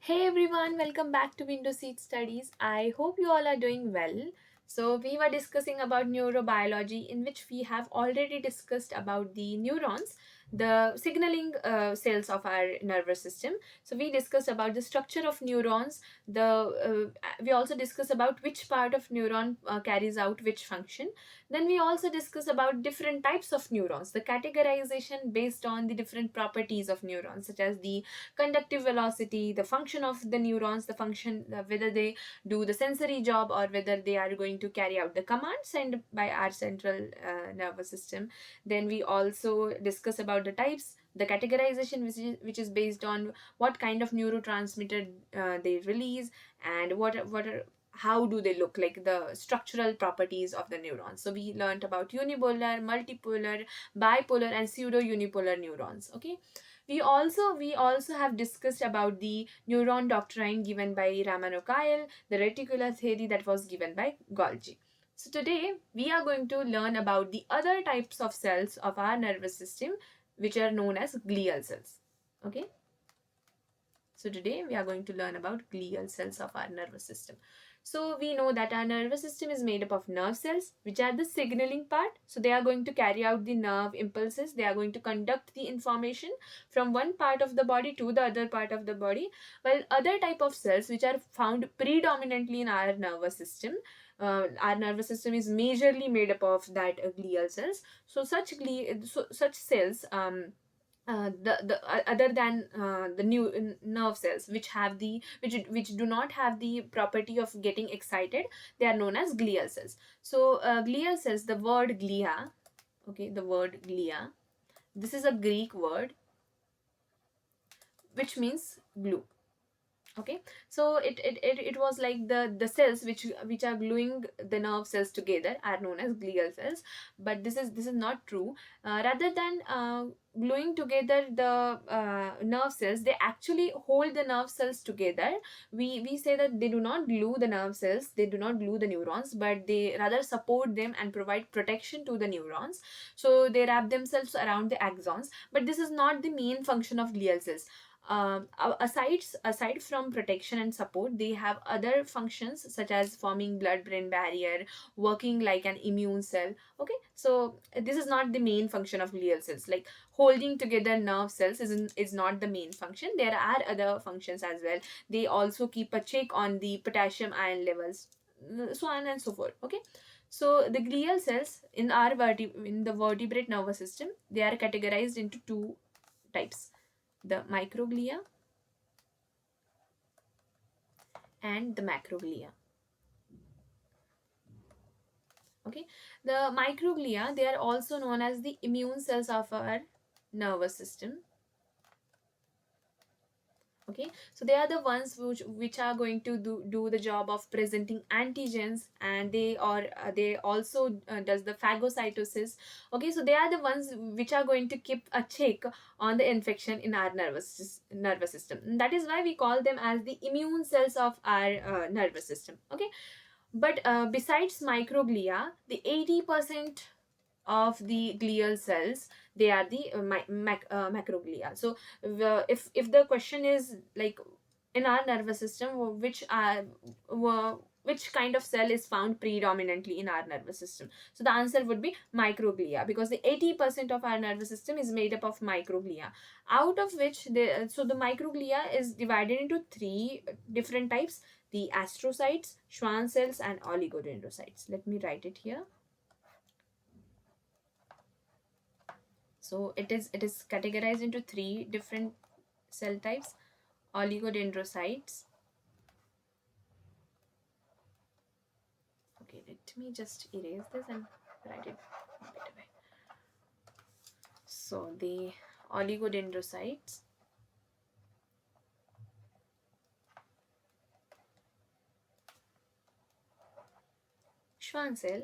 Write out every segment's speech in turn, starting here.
Hey everyone, welcome back to Window Seat Studies. I hope you all are doing well. So, we were discussing about neurobiology, in which we have already discussed about the neurons, the signaling cells of our nervous system. So, we discussed about the structure of neurons. We also discussed about which part of neuron carries out which function. Then we also discuss about different types of neurons, the categorization based on the different properties of neurons, such as the conductive velocity, the function of the neurons, the function, whether they do the sensory job or whether they are going to carry out the commands sent by our central nervous system. Then we also discuss about the types, the categorization, which is based on what kind of neurotransmitter they release, and what are how do they look like, the structural properties of the neurons. So we learned about unipolar, multipolar, bipolar, and pseudo unipolar neurons. Okay, we also have discussed about the neuron doctrine given by Ramanujan, the reticular theory that was given by Golgi. So today we are going to learn about the other types of cells of our nervous system, which are known as glial cells. Okay, so today we are going to learn about glial cells of our nervous system. So we know that our nervous system is made up of nerve cells, which are the signaling part. So they are going to carry out the nerve impulses. They are going to conduct the information from one part of the body to the other part of the body. While other type of cells, which are found predominantly in our nervous system, our nervous system is majorly made up of that glial cells. So such cells other than the new nerve cells, which do not have the property of getting excited, they are known as glial cells. So glial cells, the word glia, okay, the word glia, this is a Greek word which means glue. Okay, so it was like the cells which are gluing the nerve cells together are known as glial cells. But this is not true. Rather than gluing together the nerve cells, they actually hold the nerve cells together. We say that they do not glue the nerve cells, they do not glue the neurons, but they rather support them and provide protection to the neurons. So they wrap themselves around the axons, but this is not the main function of glial cells. Aside from protection and support, they have other functions such as forming blood-brain barrier, working like an immune cell. Okay, so this is not the main function of glial cells. Like holding together nerve cells is not the main function. There are other functions as well. They also keep a check on the potassium ion levels, so on and so forth. Okay, so the glial cells in in the vertebrate nervous system, they are categorized into two types: the microglia and the macroglia. Okay, the microglia, they are also known as the immune cells of our nervous system. Okay, so they are the ones which are going to do the job of presenting antigens, and they also does the phagocytosis. Okay, so they are the ones which are going to keep a check on the infection in our nervous system. And that is why we call them as the immune cells of our nervous system. Okay, but besides microglia, the 80% of the glial cells, they are the macroglia. So if the question is like, in our nervous system, which kind of cell is found predominantly in our nervous system, so the answer would be microglia, because the 80% of our nervous system is made up of microglia, out of which the microglia is divided into three different types: the astrocytes, Schwann cells, and oligodendrocytes. Let me write it here. So it is categorized into three different cell types: oligodendrocytes. Okay, let me just erase this and write it a bit away. So the oligodendrocytes, Schwann cell,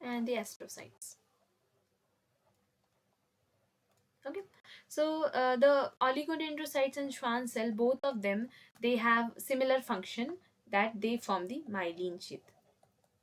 and the astrocytes. Okay, so the oligodendrocytes and Schwann cell, both of them, they have similar function, that they form the myelin sheath.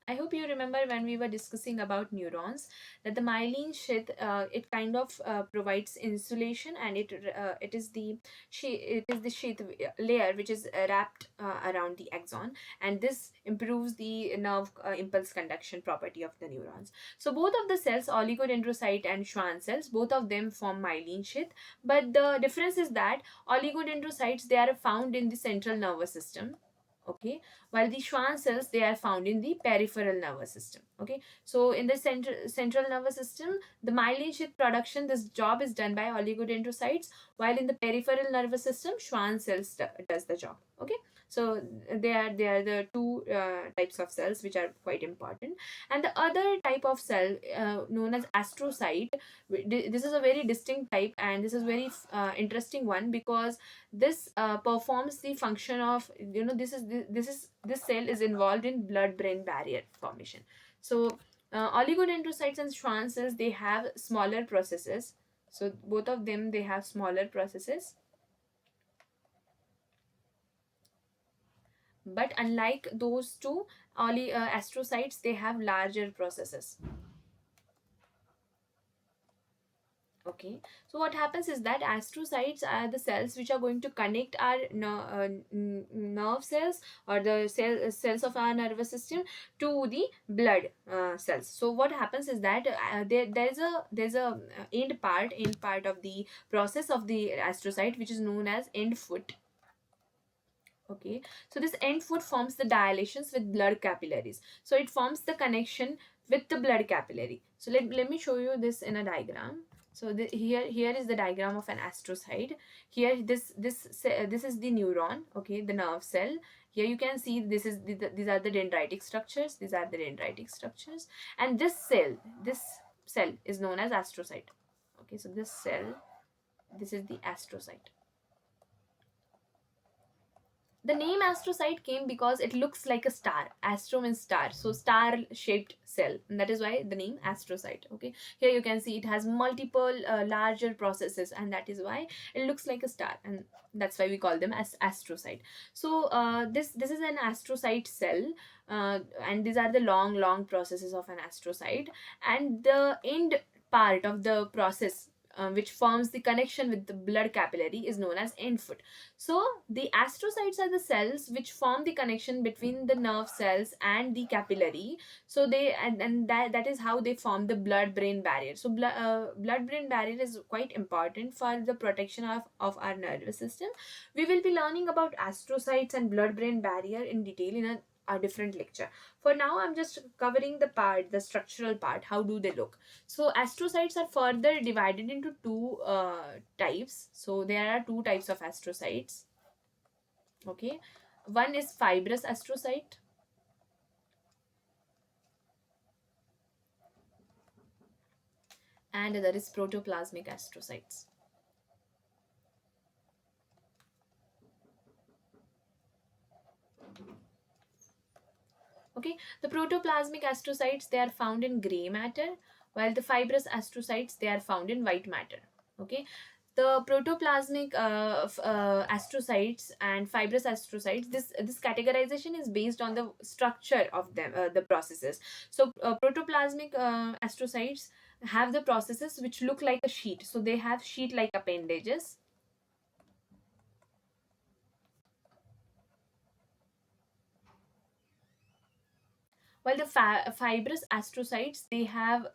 I hope you remember when we were discussing about neurons that the myelin sheath, it kind of provides insulation, and it is the sheath layer which is wrapped around the axon, and this improves the nerve impulse conduction property of the neurons. So both of the cells, oligodendrocyte and Schwann cells, both of them form myelin sheath, but the difference is that oligodendrocytes, they are found in the central nervous system, okay, while the Schwann cells, they are found in the peripheral nervous system, okay. So in the central nervous system, the myelin sheath production, this job is done by oligodendrocytes, while in the peripheral nervous system, Schwann cells does the job, okay. So they are the two types of cells which are quite important. And the other type of cell, known as astrocyte, this is a very distinct type, and this is very interesting one, because this performs the function of, this cell is involved in blood brain barrier formation. So oligodendrocytes and Schwann cells, they have smaller processes. So both of them, they have smaller processes, but unlike those two, astrocytes, they have larger processes. Okay, so what happens is that astrocytes are the cells which are going to connect our nerve cells, or the cells of our nervous system, to the blood cells. So what happens is that there's a end part of the process of the astrocyte, which is known as end foot. Okay, so this end foot forms the dilations with blood capillaries. So it forms the connection with the blood capillary. So let me show you this in a diagram. So here is the diagram of an astrocyte. Here this is the neuron, okay, the nerve cell. Here you can see these are the dendritic structures. These are the dendritic structures, and this cell is known as astrocyte. Okay, so this is the astrocyte. The name astrocyte came because it looks like a star. Astro means star, so star shaped cell, and that is why the name astrocyte. Okay, here you can see it has multiple larger processes, and that is why it looks like a star, and that's why we call them as astrocyte. So this is an astrocyte cell, and these are the long processes of an astrocyte, and the end part of the process, which forms the connection with the blood capillary, is known as end foot. So the astrocytes are the cells which form the connection between the nerve cells and the capillary. So that is how they form the blood brain barrier. So blood brain barrier is quite important for the protection of our nervous system. We will be learning about astrocytes and blood brain barrier in detail in a different lecture. For now, I'm just covering the structural part. How do they look? So astrocytes are further divided into two types. So there are two types of astrocytes. Okay, one is fibrous astrocyte, and other is protoplasmic astrocytes. Okay, the protoplasmic astrocytes, they are found in gray matter, while the fibrous astrocytes, they are found in white matter. Okay, the protoplasmic astrocytes and fibrous astrocytes, this categorization is based on the structure of them, the processes. So protoplasmic astrocytes have the processes which look like a sheet, so they have sheet like appendages. While the fibrous astrocytes, they have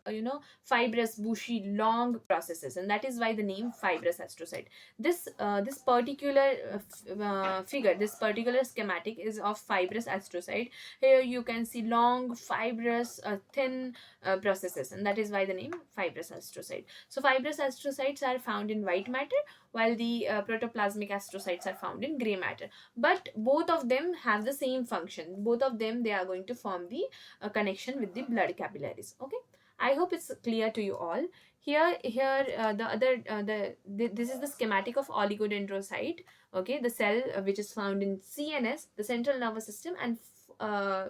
fibrous, bushy, long processes, and that is why the name fibrous astrocyte. This particular figure, this particular schematic is of fibrous astrocyte. Here you can see long, fibrous, thin processes, and that is why the name fibrous astrocyte. So fibrous astrocytes are found in white matter, while the protoplasmic astrocytes are found in gray matter, but both of them have the same function. Both of them, they are going to form the connection with the blood capillaries. Okay, I hope it's clear to you all. Here the other this is the schematic of oligodendrocyte. Okay, the cell which is found in CNS, the central nervous system, and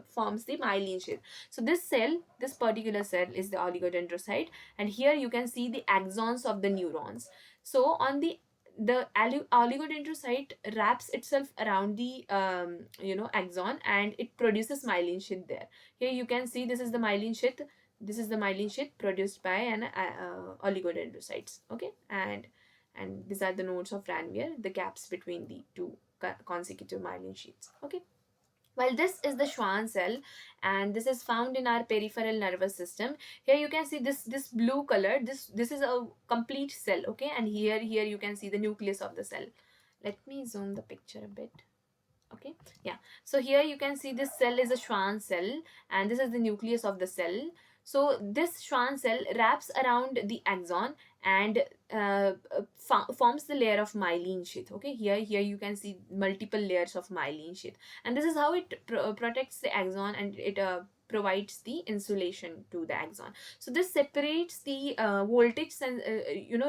forms the myelin sheath. So this particular cell is the oligodendrocyte, and here you can see the axons of the neurons. So on the the oligodendrocyte wraps itself around the axon, and it produces myelin sheath there. Here you can see this is the myelin sheath. This is the myelin sheath produced by an oligodendrocytes. Okay, and these are the nodes of Ranvier, the gaps between the two consecutive myelin sheaths. Okay. Well, this is the Schwann cell, and this is found in our peripheral nervous system. Here you can see this blue color. This is a complete cell, okay? And here you can see the nucleus of the cell. Let me zoom the picture a bit. Okay, yeah. So here you can see this cell is a Schwann cell, and this is the nucleus of the cell. So this Schwann cell wraps around the axon and forms the layer of myelin sheath. Okay, here you can see multiple layers of myelin sheath, and this is how it protects the axon, and it provides the insulation to the axon. So this separates the voltage and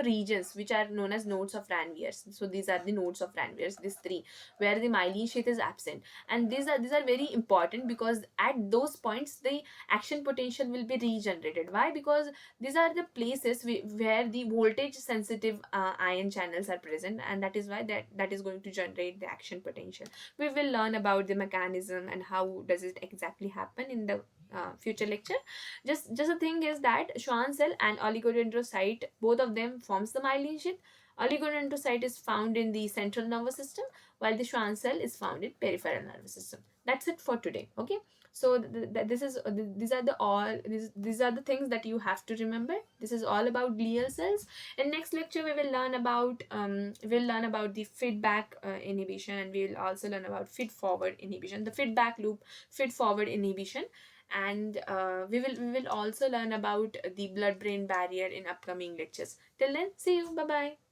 regions which are known as nodes of Ranvier's. So these are the nodes of Ranvier's, these three, where the myelin sheath is absent, and these are very important, because at those points the action potential will be regenerated. Why? Because these are the places where the voltage sensitive ion channels are present, and that is why that is going to generate the action potential. We will learn about the mechanism and how does it exactly happen in the future lecture. Just the thing is that Schwann cell and oligodendrocyte, both of them forms the myelin sheath. Oligodendrocyte is found in the central nervous system, while the Schwann cell is found in peripheral nervous system. That's it for today. Okay. So these are the these are the things that you have to remember. This is all about glial cells. In next lecture we will learn about the feedback inhibition, and we will also learn about feed forward inhibition, the feedback loop feed forward inhibition, and we will also learn about the blood brain barrier in upcoming lectures. Till then, see you. Bye bye.